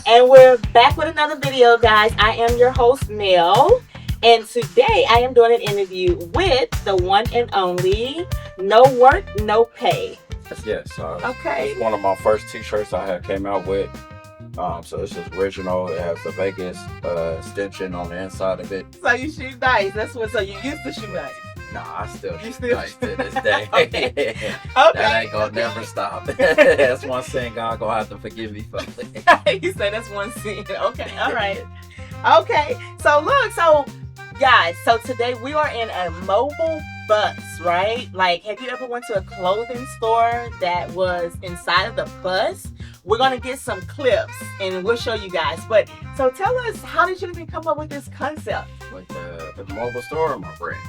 And we're back with another video, guys. I am your host, Mel. And today I am doing an interview with the one and only No Work, No Pay. Yes. Okay. It's one of my first T-shirts I had came out with. So this is original. It has the Vegas extension on the inside of it. So you shoot dice. That's what. So you used to shoot dice. Nah, I still You shoot still dice to this day. Okay. That ain't gonna never stop. That's one thing God gonna have to forgive me for. You said that's one scene. Okay. All right. Okay. So look. So guys. So today we are in a mobile bus, right? Like, have you ever went to a clothing store that was inside of the bus? We're gonna get some clips and we'll show you guys. But so tell us, how did you even come up with this concept? With the mobile store or my brand?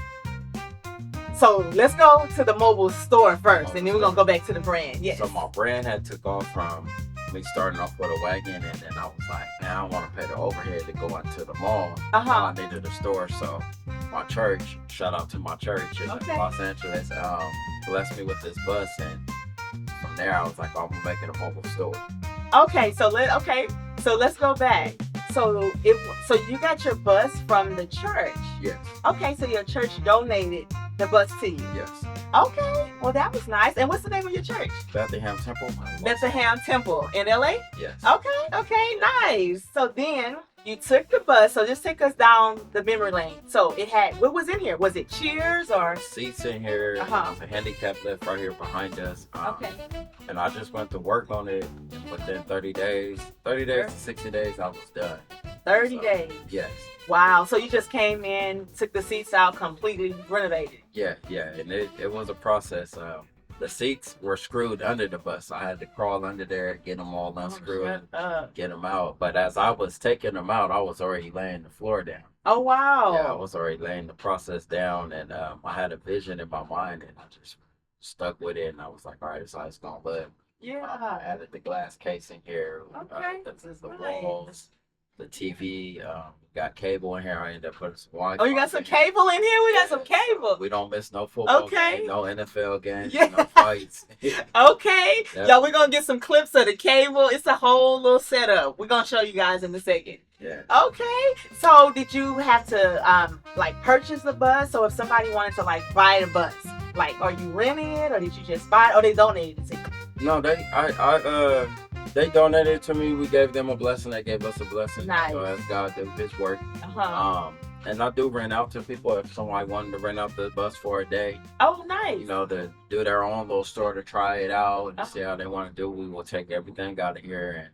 So let's go to the mobile store first, and then we're gonna go back to the brand. Yes. So my brand had took off from me starting off with a wagon, and then I was like, man, I don't want to pay the overhead to go out to the mall. I needed a store, so my church, shout out to my church in Los Angeles, blessed me with this bus, and from there I was like, oh, I'm gonna make it a mobile store. Okay, so let's go back. So you got your bus from the church. Yes. Okay, so your church donated the bus to you. Yes. Okay, well that was nice. And what's the name of your church? Bethlehem Temple. Bethlehem Temple in LA? Yes. Okay, nice. So then you took the bus. So just take us down the memory lane. So it had, what was in here? Was it chairs or? Seats in here, a handicap lift right here behind us. Okay. And I just went to work on it, and within 30 days to 60 days, I was done. 30 days? Yes. Wow, so you just came in, took the seats out, completely renovated. Yeah, and it was a process. The seats were screwed under the bus. I had to crawl under there, get them all unscrewed, get them out. But as I was taking them out, I was already laying the floor down. Oh, wow. Yeah, I was already laying the process down, and I had a vision in my mind, and I just stuck with it, and I was like, all right, this is how it's going to look. Yeah. I added the glass casing here. Okay. The walls, the TV, got cable in here. I ended up putting some Wi-Fi. Oh, you got some cable in here? We got some cable. We don't miss no football game, no NFL games, no fights. Okay. Yep. Y'all, we're going to get some clips of the cable. It's a whole little setup. We're going to show you guys in a second. Yeah. Okay. So did you have to purchase the bus? So if somebody wanted to buy the bus, are you renting it, or did you just buy it, or they donated it to you? No, they donated it to me. We gave them a blessing. They gave us a blessing. Nice. So as God did His work. And I do rent out to people if somebody wanted to rent out the bus for a day. Oh, nice. To do their own little store to try it out and see how they want to do. We will take everything out of here, and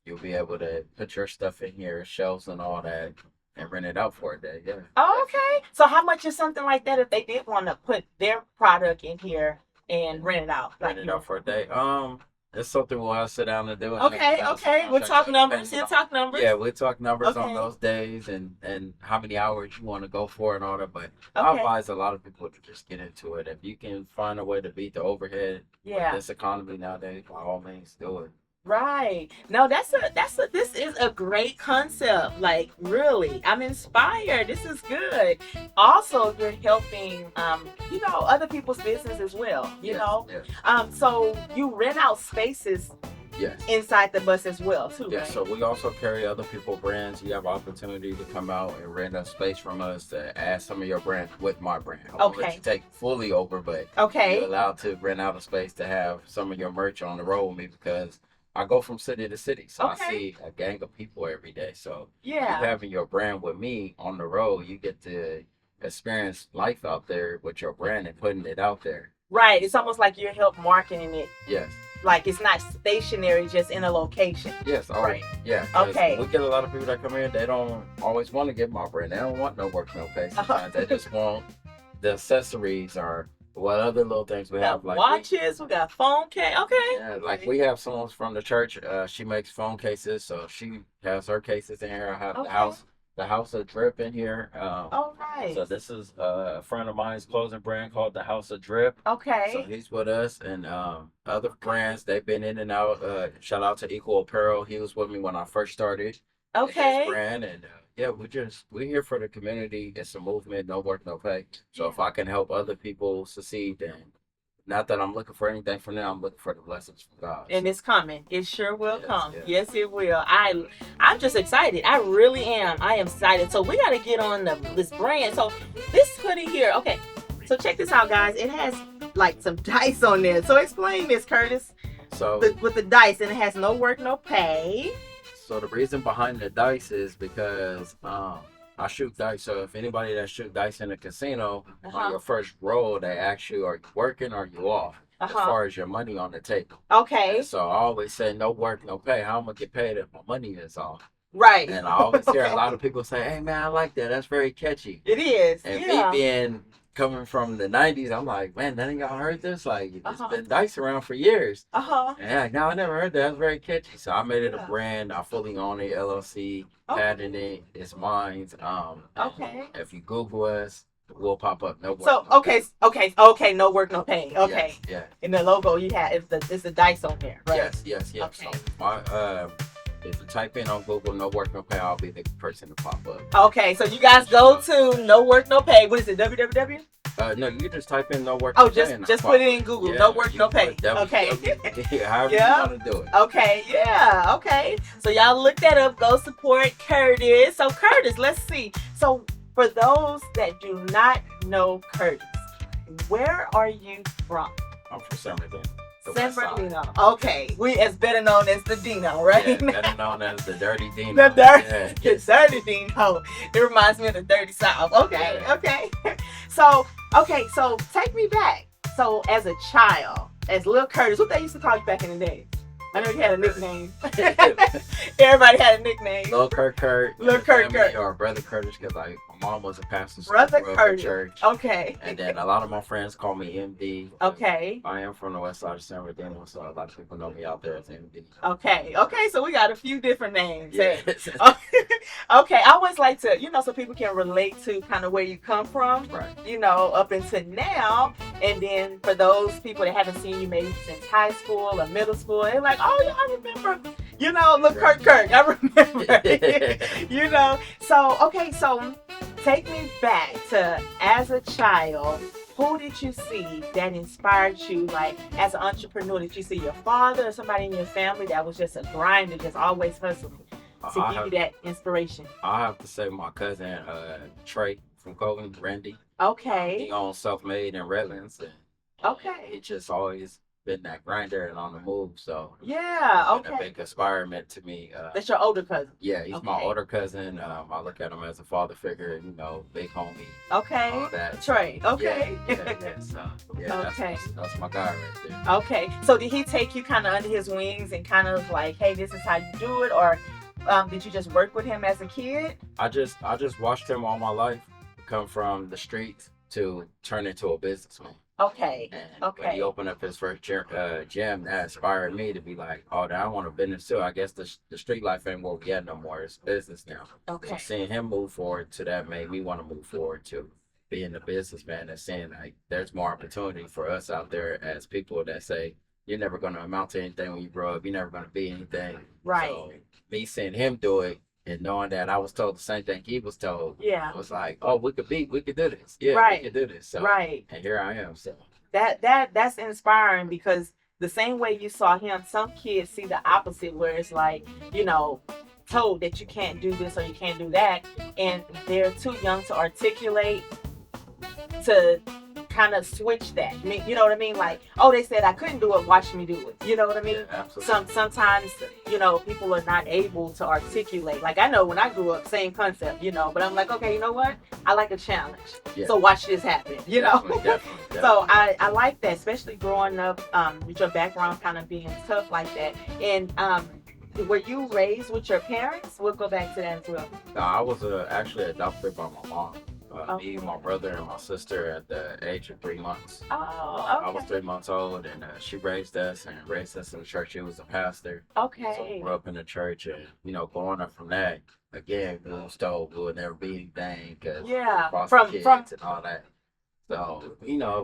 you'll be able to put your stuff in here, shelves and all that, and rent it out for a day. Yeah. Oh, okay. So how much is something like that if they did want to put their product in here and rent it out? Rent it out for a day. It's something we'll have to sit down and do. Okay. We'll talk numbers. We'll talk numbers. Yeah, we'll talk numbers on those days and how many hours you want to go for and all that. But I advise a lot of people to just get into it. If you can find a way to beat the overhead with this economy nowadays, by all means, do it. Right. No, this is a great concept. Really, I'm inspired. This is good. Also, you're helping, other people's business as well, you know? Yes. So you rent out spaces inside the bus as well, too, Yeah, right? so we also carry other people's brands. You have opportunity to come out and rent a space from us to add some of your brands with my brand. I won't let you take fully over, but you're allowed to rent out a space to have some of your merch on the road with me, because I go from city to city, so I see a gang of people every day. So you having your brand with me on the road, you get to experience life out there with your brand and putting it out there. Right. It's almost like you're help marketing it. Yes. It's not stationary, just in a location. Yes. Right. Yeah. Okay. We get a lot of people that come in. They don't always want to get my brand. They don't want no work, no pay. Sometimes they just want the accessories or what other little things we have, watches. We got phone case. Okay. Yeah, we have someone from the church. She makes phone cases, so she has her cases in here. I have the House of Drip in here. Nice. So this is a friend of mine's clothing brand called the House of Drip. Okay. So he's with us, and other brands, they've been in and out. Shout out to Equal Apparel. He was with me when I first started. Okay. His brand, and we're here for the community. It's a movement, no work, no pay. So if I can help other people succeed, then not that I'm looking for anything from them. I'm looking for the blessings from God. And it's coming. It sure will come. Yes, it will. I'm just excited. I really am. I am excited. So we got to get on this brand. So this hoodie here. Okay. So check this out, guys. It has like some dice on there. So explain this, Curtis. So with the dice, and it has no work, no pay. So the reason behind the dice is because I shoot dice. So if anybody that shoot dice in a casino, on your first roll, they ask you, are you working or are you off? As far as your money on the table. Okay. And so I always say, no work, no pay. How am I going to get paid if my money is off? Right. And I always hear a lot of people say, hey, man, I like that. That's very catchy. It is. And me being coming from the 90s, I'm like, man, none of y'all heard this? Like, it's been dice around for years. And no, I never heard that. That's very catchy. So I made it a brand. I fully own it, LLC, patented it. It's mine. If you Google us, we'll pop up. No work. So okay, no work, no pay. Okay. Yes, yeah. In the logo you have it's the dice on there, right? Yes. Okay. So if you type in on Google, no work, no pay, I'll be the person to pop up. Okay, so you guys go to no work, no pay. What is it? www? No, you just type in no work, no pay. Just put it in Google. No work, no pay. Okay. However you want to do it. Okay, yeah, okay. So y'all look that up. Go support Curtis. So Curtis, let's see. So for those that do not know Curtis, where are you from? I'm from San Bernardino. San Bernardino. Okay. It's better known as the Dino, right? Yeah, better known as the Dirty Dino. The Dirty Dino. It reminds me of the Dirty South. Okay, okay. So take me back. So as a child, as little Curtis, what they used to call you back in the day? I know you had a nickname. Everybody had a nickname. Little Kurt. Little Kurt. Or Brother Curtis, because like my mom was a pastor. Brother Curtis. Church. Okay. And then a lot of my friends call me MD. Okay. I am from the west side of San Bernardino, so a lot of people know me out there as MD. Okay. So we got a few different names. Yes. Okay. I always like to, so people can relate to kind of where you come from. Right. Up until now. And then for those people that haven't seen you maybe since high school or middle school, they're like, oh yeah, I remember. Look, Kurt. I remember. So take me back to as a child. Who did you see that inspired you, like as an entrepreneur? Did you see your father or somebody in your family that was just a grinder, just always hustling to give you that inspiration? I have to say my cousin Trey from Colton, Randy. Okay. He owns Self-Made in Redlands. And he just always been that grinder and on the move. So a big inspiration to me. That's your older cousin? Yeah, he's my older cousin. I look at him as a father figure, big homie. Okay. All that. Trey. Okay. So that's my guy right there. Okay. So did he take you kind of under his wings and kind of like, hey, this is how you do it, or did you just work with him as a kid? I just watched him all my life come from the streets to turn into a businessman. Okay. And when he opened up his first gym, that inspired me to be like, oh, I want a business too. I guess the street life ain't what we had no more. It's business now. Okay. So seeing him move forward to that made me want to move forward to being a businessman and seeing like there's more opportunity for us out there as people that say you're never going to amount to anything when you grow up. You're never going to be anything. Right. So me seeing him do it, and knowing that I was told the same thing he was told, it was like, oh, we could do this. Yeah, right. We could do this. So, right. And here I am. So that's inspiring, because the same way you saw him, some kids see the opposite, where it's like, told that you can't do this or you can't do that, and they're too young to articulate to kind of switch that. You know what I mean? Like, oh, they said I couldn't do it, watch me do it. You know what I mean? Yeah, absolutely. Sometimes, people are not able to articulate. Like, I know when I grew up, same concept, but I'm like, okay, you know what? I like a challenge. Yeah. So watch this happen, Definitely. So I like that, especially growing up with your background kind of being tough like that. And were you raised with your parents? We'll go back to that as well. No, I was actually adopted by my mom. Me, my brother, and my sister at the age of 3 months. Oh, okay. I was 3 months old, and she raised us in the church. She was a pastor. Okay. So we grew up in the church, and growing up from that, again, we was told we would never be anything because from and all that. So,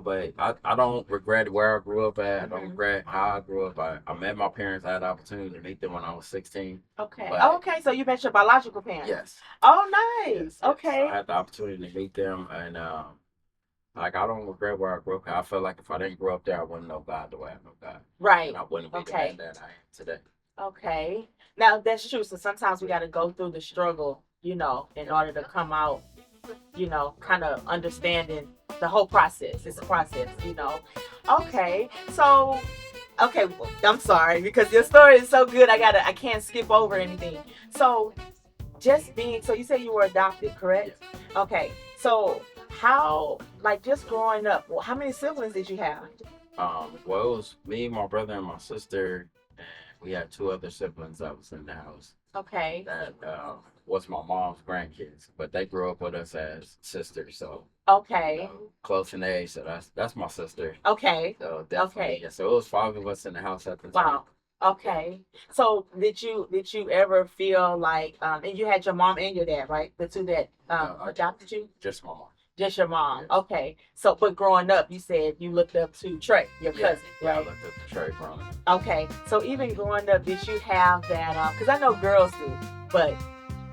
but I don't regret where I grew up at. I don't regret how I grew up. I met my parents. I had the opportunity to meet them when I was 16. Okay. Okay, so you met your biological parents? Yes. Oh, nice. Yes. Okay. So I had the opportunity to meet them, and like I don't regret where I grew up. I feel like if I didn't grow up there, I wouldn't know God the way I know God. Right. And I wouldn't be the man that I am today. Okay. Now that's true. So sometimes we got to go through the struggle, in order to come out, kind of understanding the whole process. It's a process. Okay. So, okay. Well, I'm sorry because your story is so good. I can't skip over anything. So so you said you were adopted, correct? Yeah. Okay. So how, like just growing up, how many siblings did you have? Well, it was me, my brother, and my sister. We had 2 other siblings that was in the house. Okay. That was my mom's grandkids, but they grew up with us as sisters, so okay, close in age. So that's my sister. Okay. So definitely, okay. Yeah, so it was 5 of us in the house at the time. Wow. Okay. So did you ever feel like and you had your mom and your dad, right? The 2 that adopted you? Just my mom. Just your mom. Yes. Okay. So, but growing up, you said you looked up to Trey, your cousin, right? I looked up to Trey growing up. Okay. So even growing up, did you have that? Because I know girls do, but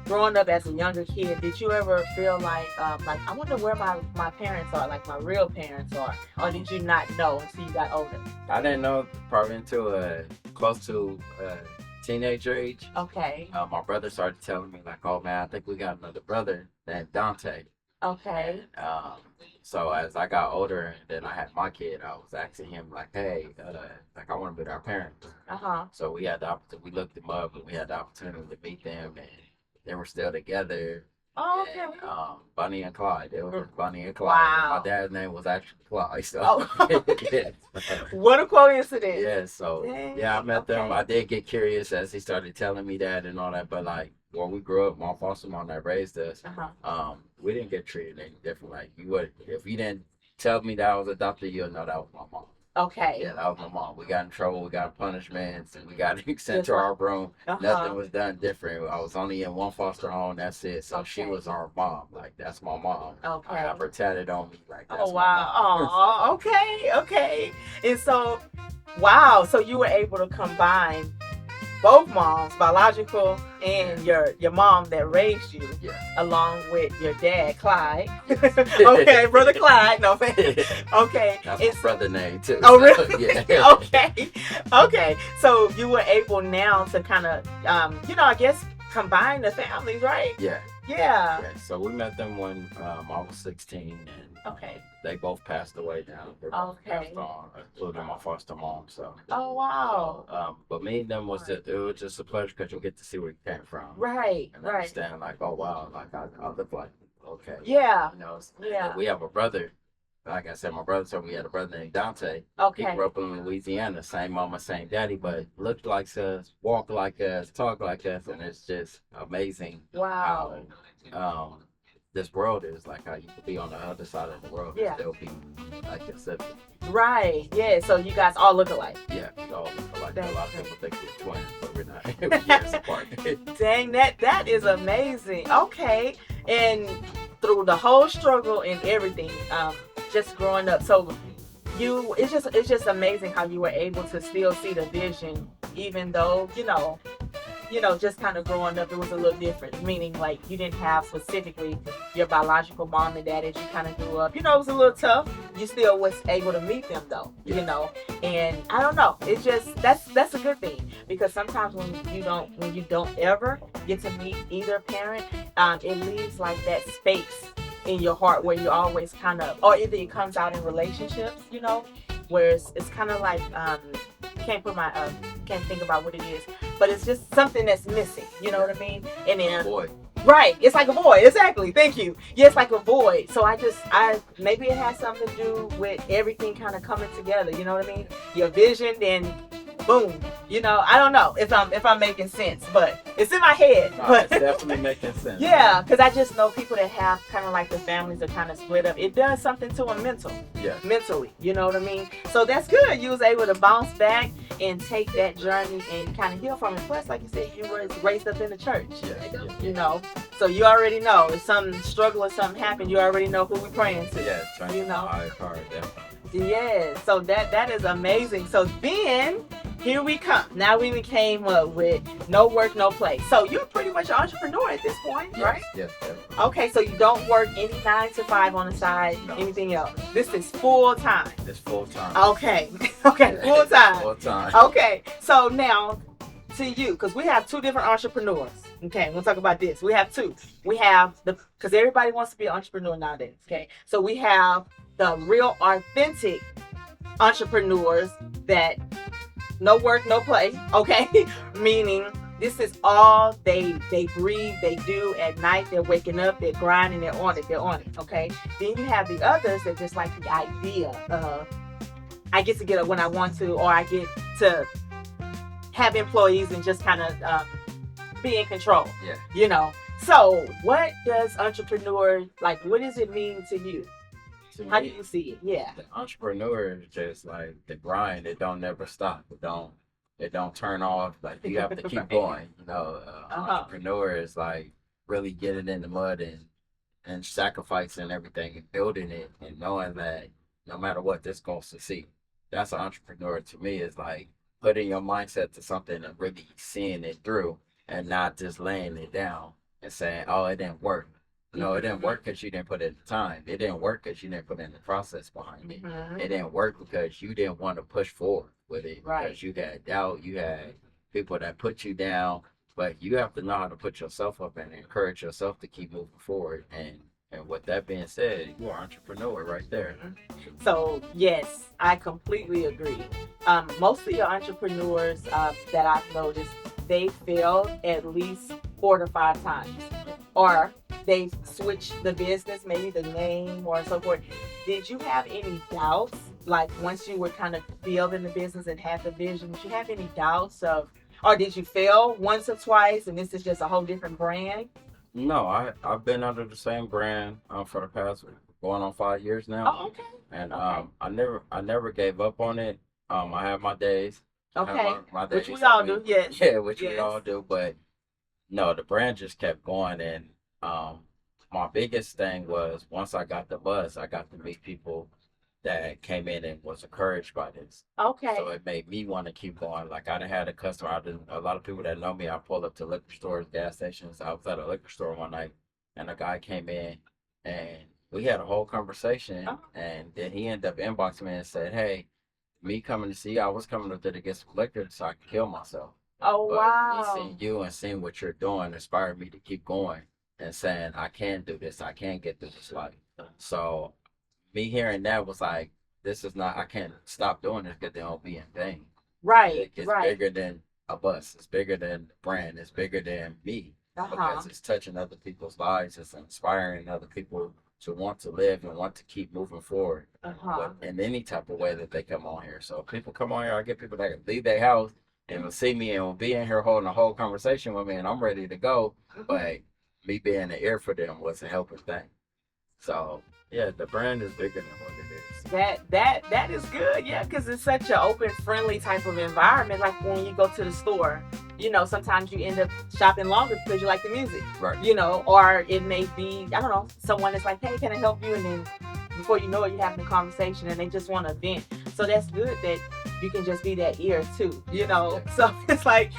growing up as a younger kid, did you ever feel like I wonder where my parents are, like my real parents are, or did you not know until you got older? I didn't know probably until close to teenager age. Okay. My brother started telling me like, "Oh man, I think we got another brother named Dante." Okay. And, so as I got older and then I had my kid, I was asking him like, "Hey, like I want to meet our parents." So we had the opportunity. We looked them up and we had the opportunity to meet them, and they were still together. Oh, okay. And, Bunny and Clyde. They were Bunny and Clyde. Wow. My dad's name was actually Clyde. So. Oh. What a coincidence. Yeah. So yeah, I met them. I did get curious as he started telling me that and all that, but like when we grew up, my foster mom that raised us, we didn't get treated any different. Like you would, if you didn't tell me that I was adopted, you'll know that was my mom. Okay. Yeah, that was my mom. We got in trouble. We got punishments, and we got sent to our room. Nothing was done different. I was only in one foster home. That's it. So she was our mom. Like that's my mom. Okay. I have her tatted on me. Like that's wow. Oh, okay. And so, wow. So you were able to combine both moms, biological and your mom that raised you, along with your dad, Clyde. Okay, brother Clyde. No, okay. That's his brother name too. Oh, really? Yeah. Okay. So you were able now to kind of, I guess combine the families, right? Yeah. So we met them when I was 16, and they both passed away now. They both passed on, including my foster mom. So. Oh wow. So, but me and them was just a pleasure because you'll get to see where you came from. Right. And understand like, oh wow, like I look like okay. Yeah. We have a brother. Like I said, my brother told me he had a brother named Dante. Okay. He grew up in Louisiana, same mama, same daddy, but looked like us, walked like us, talked like us, and it's just amazing. Wow. How this world is like how you could be on the other side of the world and still be like your sibling. Right. Yeah. So you guys all look alike. Yeah, we all look alike. A lot of people think we're twins, but we're not. We're years apart. Dang, that is amazing. Okay. And through the whole struggle and everything, just growing up, so it's just amazing how you were able to still see the vision, even though just kind of growing up, it was a little different. Meaning, like you didn't have specifically your biological mom and dad as you kind of grew up. It was a little tough. You still was able to meet them though. And I don't know. It's just that's a good thing, because sometimes when you don't ever get to meet either parent, it leaves like that space in your heart where you always kind of, or either it comes out in relationships, where it's kind of like can't think about what it is, but it's just something that's missing. You know what I mean? And then void. Right, it's like a void. Exactly. Thank you. Yeah, it's like a void. So I maybe it has something to do with everything kind of coming together. You know what I mean? Your vision, then boom. I don't know if I'm making sense, but it's in my head. But it's definitely making sense. Yeah, because I just know people that have kind of like the families are kind of split up. It does something to them mentally. You know what I mean? So that's good. You was able to bounce back and take that journey and kind of heal from it. Plus, like you said, you were raised up in the church. So you already know if some struggle or something happened, you already know who we're praying to. Yeah, definitely. Yeah, so that is amazing. So then here we come. Now we came up with no work, no play. So you're pretty much an entrepreneur at this point, yes, right? Yes. Okay, so you don't work any 9 to 5 on the side, no. Anything else. This is full time. It's full time. Okay. Okay, full time. Full time. Okay, so now to you, because we have two different entrepreneurs. Okay, we'll talk about this. We have two. We have because everybody wants to be an entrepreneur nowadays. Okay, so we have the real authentic entrepreneurs that no work, no play. Okay, meaning this is all they breathe, they do at night. They're waking up, they're grinding, they're on it. Okay, then you have the others that just like the idea of I get to get up when I want to, or I get to have employees and just kind of be in control. Yeah. You know. So what does entrepreneur, like, what does it mean to you? How do you see it? Yeah. The entrepreneur is just like the grind. It don't never stop. It don't turn off. Like you have to keep going. You know, entrepreneur is like really getting in the mud and sacrificing everything and building it and knowing that no matter what, this gonna succeed. That's an entrepreneur to me. Is like putting your mindset to something and really seeing it through and not just laying it down and saying, "Oh, it didn't work." No, it didn't work because you didn't put in the time. It didn't work because you didn't put in the process behind it. Mm-hmm. It didn't work because you didn't want to push forward with it. Right. Because you had doubt. You had people that put you down. But you have to know how to put yourself up and encourage yourself to keep moving forward. And with that being said, you're an entrepreneur right there. So, yes, I completely agree. Most of your entrepreneurs that I've noticed, they failed at least 4 to 5 times. Or they switched the business, maybe the name or so forth. Did you have any doubts? Like once you were kind of building the business and had the vision, did you have any doubts or did you fail once or twice and this is just a whole different brand? No, I've been under the same brand for the past going on 5 years now. Oh, okay. And I never gave up on it. I have my days. Okay. My days. Which we all do, yes. Yeah, which we all do, but no, the brand just kept going, and my biggest thing was once I got the buzz, I got to meet people that came in and was encouraged by this. Okay. So it made me want to keep going. Like I done had a customer, a lot of people that know me, I pull up to liquor stores, gas stations. I was at a liquor store one night, and a guy came in, and we had a whole conversation, and then he ended up inboxing me and said, "Hey, me coming to see you, I was coming up there to get some liquor so I could kill myself. Oh, but wow. Me seeing you and seeing what you're doing inspired me to keep going and saying, I can do this. I can get through this life." So me hearing that was like, this is not, I can't stop doing this because they don't be in vain. Right, It's right. bigger than a bus. It's bigger than the brand. It's bigger than me because it's touching other people's lives. It's inspiring other people to want to live and want to keep moving forward in any type of way that they come on here. So people come on here, I get people that leave their house and will see me and will be in here holding a whole conversation with me and I'm ready to go. But me being the ear for them was a helping thing. So yeah, the brand is bigger than what it is. That is good, yeah, because it's such an open, friendly type of environment. Like when you go to the store, you know, sometimes you end up shopping longer because you like the music, right? You know, or it may be, I don't know, someone that's like, "Hey, can I help you?" And then before you know it, you're having a conversation and they just want to vent. So that's good that you can just be that ear too, you know. Yeah. So it's like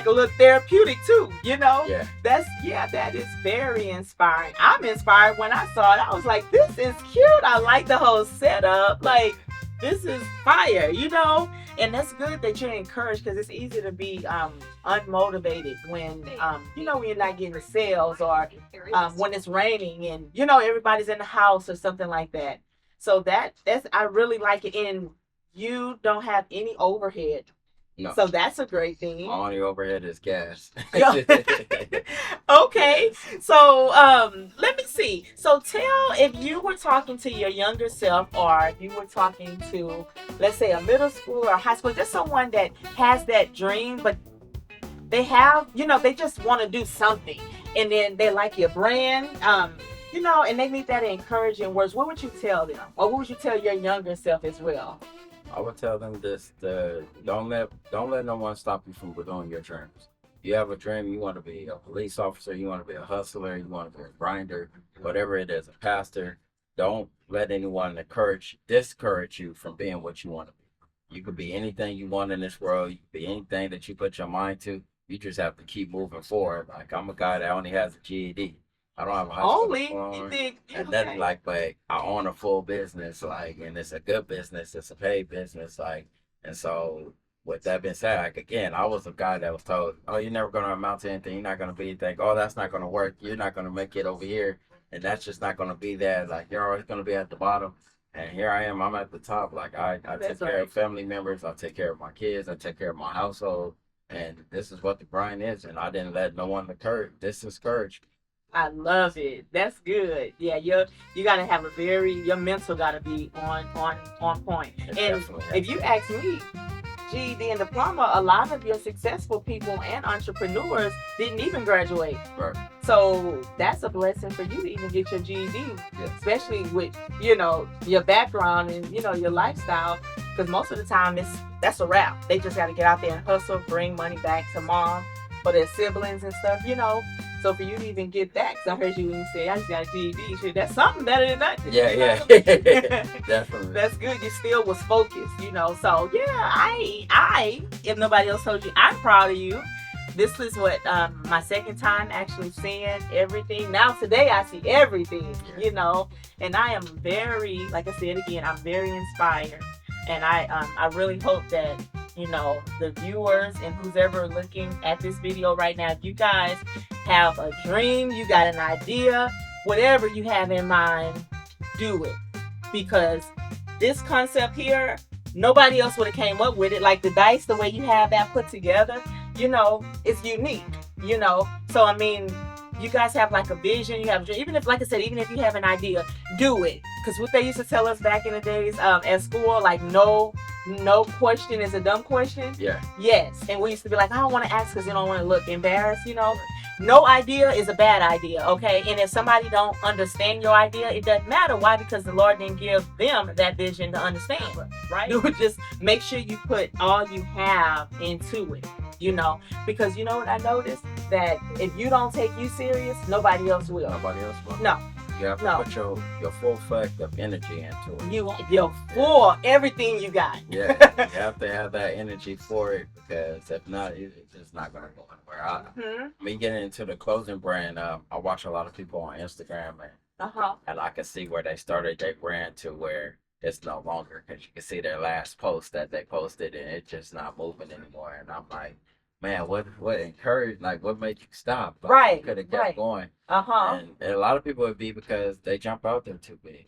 a little therapeutic too, you know. Yeah. That is very inspiring. I'm inspired when I saw it. I was like, this is cute. I like the whole setup. Like, this is fire, you know. And that's good that you're encouraged because it's easy to be unmotivated when you know, when you're not getting sales or when it's raining and you know everybody's in the house or something like that. So that's I really like it. And you don't have any overhead. No. So that's a great thing. My only overhead is gas. Okay. So let me see. So tell, if you were talking to your younger self or if you were talking to, let's say, a middle school or high school, just someone that has that dream, but they have, you know, they just want to do something and then they like your brand, you know, and they need that encouraging words. What would you tell them? Or what would you tell your younger self as well? I would tell them this: don't let no one stop you from doing your dreams. You have a dream. You want to be a police officer. You want to be a hustler. You want to be a grinder. Whatever it is, a pastor. Don't let anyone discourage you from being what you want to be. You could be anything you want in this world. You could be anything that you put your mind to. You just have to keep moving forward. Like I'm a guy that only has a GED. I don't have a high school diploma and nothing like, but I own a full business, like, and it's a good business. It's a paid business, like, and so with that being said, like again, I was a guy that was told, "Oh, you're never gonna amount to anything. You're not gonna be anything. Oh, that's not gonna work. You're not gonna make it over here, and that's just not gonna be there. Like you're always gonna be at the bottom." And here I am. I'm at the top. Like I take care of family members. I take care of my kids. I take care of my household. And this is what the grind is. And I didn't let no one discourage me. I love it. That's good. Yeah, you gotta have your mental gotta be on point. And if you ask me, GED and diploma, a lot of your successful people and entrepreneurs didn't even graduate. Right. So that's a blessing for you to even get your GED, especially with your background and your lifestyle. Because most of the time that's a wrap. They just got to get out there and hustle, bring money back to mom or their siblings and stuff. So for you to even get that, because I heard you when you say I just got a GED, shit, that's something better than nothing. Yeah, definitely. That's good. You still was focused, So yeah, I if nobody else told you, I'm proud of you. This is what my second time actually seeing everything. Now today I see everything, and I am very, like I said again, I'm very inspired, and I really hope that the viewers and who's ever looking at this video right now, if you guys have a dream, you got an idea, whatever you have in mind, do it, because this concept here, nobody else would have came up with it. Like the dice, the way you have that put together, it's unique, So I mean, you guys have like a vision, you have a dream. Even if, like I said, even if you have an idea, do it. Because what they used to tell us back in the days at school, like no question is a dumb question. Yeah. Yes. And we used to be like, I don't want to ask because you don't want to look embarrassed, No idea is a bad idea, okay? And if somebody don't understand your idea, it doesn't matter. Why? Because the Lord didn't give them that vision to understand, right? You would just make sure you put all you have into it, Because you know what I noticed? That if you don't take you serious, nobody else will. Nobody else will. No. You have to put your full effect of energy into it. Your full, everything you got. Yeah, you have to have that energy for it, because if not, it's just not going to go anywhere. Me getting into the clothing brand, I watch a lot of people on Instagram, and I can see where they started their brand to where it's no longer, because you can see their last post that they posted and it's just not moving anymore. And I'm like, man, what encouraged, like, what made you stop? Like, right. You could have kept going. And a lot of people would be because they jump out there too big.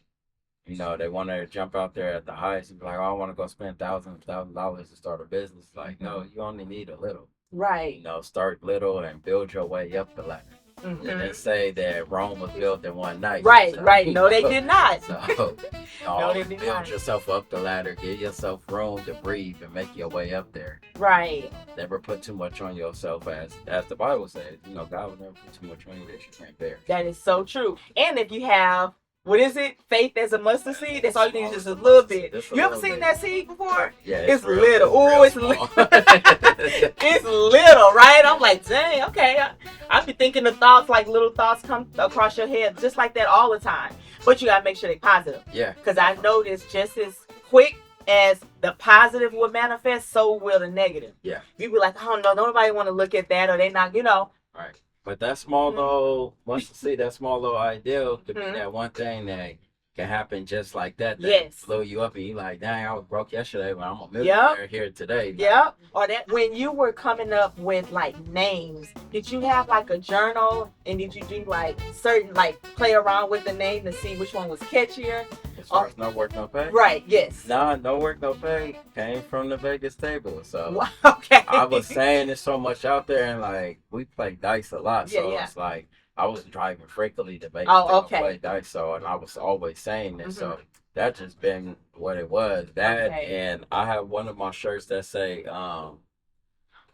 They want to jump out there at the highest and be like, oh, I want to go spend thousands of dollars to start a business. Like, no, you only need a little. Right. Start little and build your way up the ladder. And then say that Rome was built in one night. Right, so, right. No, they did not. So, no, they did build yourself up the ladder. Give yourself room to breathe and make your way up there. Right. Never put too much on yourself, as the Bible says. God will never put too much on you that you can't bear. That is so true. And if you have, what is it? Faith as a mustard seed. That's all you need, is just a little bit. You ever seen that seed before? Yeah, it's little. Oh, it's little. It's little, right? I'm like, dang, okay. I be thinking the thoughts, like little thoughts come across your head just like that all the time. But you gotta make sure they're positive. Yeah. Because I noticed just as quick as the positive will manifest, so will the negative. Yeah. You be like, oh no, nobody want to look at that, or they not, Right. But that small little, once you see that small little ideal could be that one thing that can happen just like that. Blow you up and you like, dang, I was broke yesterday, but I'm a millionaire here today. Yep. Or that when you were coming up with like names, did you have like a journal and did you do like certain, like play around with the name to see which one was catchier? As far as no work, no pay? Right, yes. Nah, no work, no pay came from the Vegas table. So okay. I was saying there's so much out there, and like we play dice a lot. So it's like I was driving frequently to Vegas to play dice. So, and I was always saying this. So that just been what it was. That and I have one of my shirts that say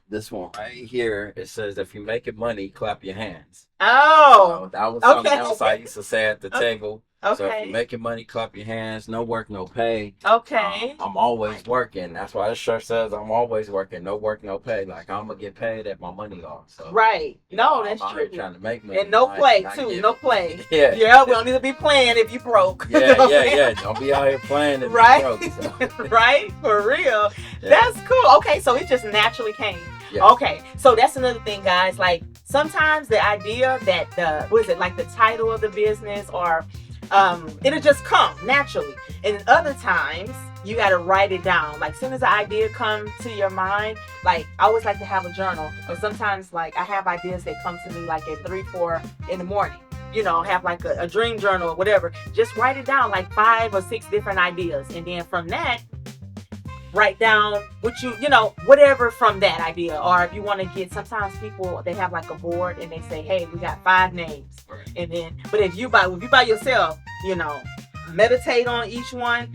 this one right here. It says, if you're making money, clap your hands. Oh. So that was something else I used to say at the table. Okay. So if you're making money, clap your hands. No work, no pay. Okay. I'm always working. That's why this shirt says I'm always working. No work, no pay. Like I'm gonna get paid at my money off. So right. No, that's I'm true. Trying to make money. And no play too. No play. Yeah. Yeah. We don't need to be playing if you broke. Yeah. Don't be out here playing if right. you broke. So. Right. For real. Yeah. That's cool. Okay. So it just naturally came. Yeah. Okay. So that's another thing, guys. Like sometimes the idea that like the title of the business or it'll just come naturally. And other times you got to write it down. Like soon as the idea comes to your mind, like I always like to have a journal. But sometimes like I have ideas that come to me like at 3, 4 in the morning. You know, have like a dream journal or whatever. Just write it down, like 5 or 6 different ideas. And then from that, write down what you know, whatever from that idea. Or if you want to get, sometimes people, they have like a board and they say, hey, we got 5 names. And then, but if you by yourself, you know, meditate on each one,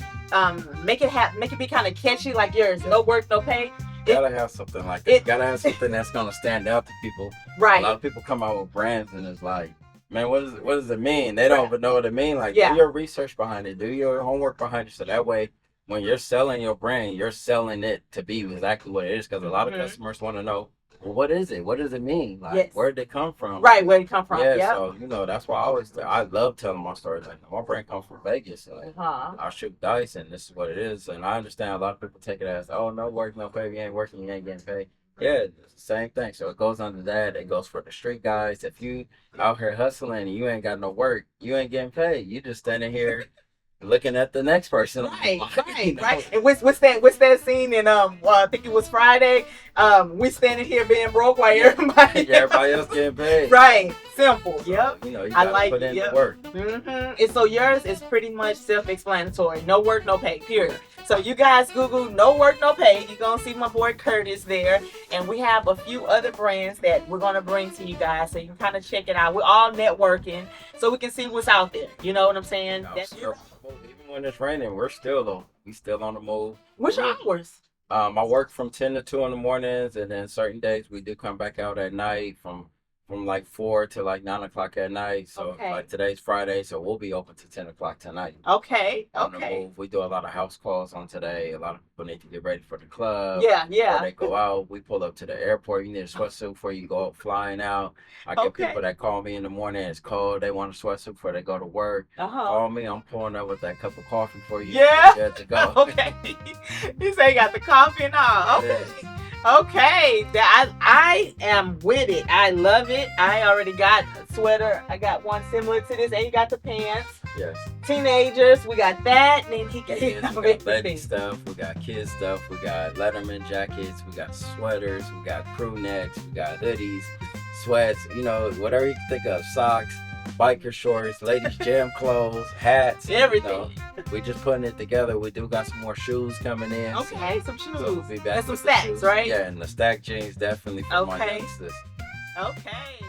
make it be kind of catchy like yours. No work, no pay. Gotta have something like that. Gotta have something that's gonna stand out to people. Right. A lot of people come out with brands and it's like, man, what does it mean? They don't even know what it means. Like, do your research behind it. Do your homework behind it. So that way, when you're selling your brand, you're selling it to be exactly what it is. Because a lot of customers want to know, well, what is it? What does it mean? Like, where did it come from? Right, where did it come from? Yeah, so, you know, that's why I love telling my stories. Like, my brand comes from Vegas. Like, I shoot dice, and this is what it is. And I understand a lot of people take it as, oh, no work, no pay. You ain't working, you ain't getting paid. Yeah, it's the same thing. So it goes under that. It goes for the street guys. If you out here hustling and you ain't got no work, you ain't getting paid. You just standing here looking at the next person. Right. And what's that scene in I think it was Friday. We standing here being broke while everybody else getting paid. Right. Simple. Yep. You know, you gotta put in the work. And so yours is pretty much self-explanatory. No work, no pay. Period. So you guys Google no work, no pay. You're going to see my boy Curtis there. And we have a few other brands that we're going to bring to you guys so you can kind of check it out. We're all networking so we can see what's out there. You know what I'm saying? Even when it's raining, we still on the move. What's your hours? I work from 10 to 2 in the mornings, and then certain days we do come back out at night from like 4 to like 9 o'clock at night. So like today's Friday, so we'll be open to 10 o'clock tonight. Okay. On the move. We do a lot of house calls on today. A lot of people need to get ready for the club. Yeah. Before they go out, we pull up to the airport. You need a sweatsuit before you go flying out. I get people that call me in the morning. It's cold. They want a sweatsuit before they go to work. Call me. I'm pulling up with that cup of coffee for you. Yeah. Good to go. Okay. You say you got the coffee and all. Okay. Yeah. Okay, I am with it. I love it. I already got a sweater. I got one similar to this, and you got the pants. Yes. Teenagers, we got that. And then we got lady stuff. We got kids stuff. We got Letterman jackets. We got sweaters. We got crew necks. We got hoodies, sweats. You know, whatever you can think of. Socks, biker shorts, ladies gym clothes, hats. Everything. You know, we just putting it together. We do got some more shoes coming in. Okay, some shoes. So we'll be back and some stacks, right? Yeah, and the stack jeans definitely for my youngsters. Okay.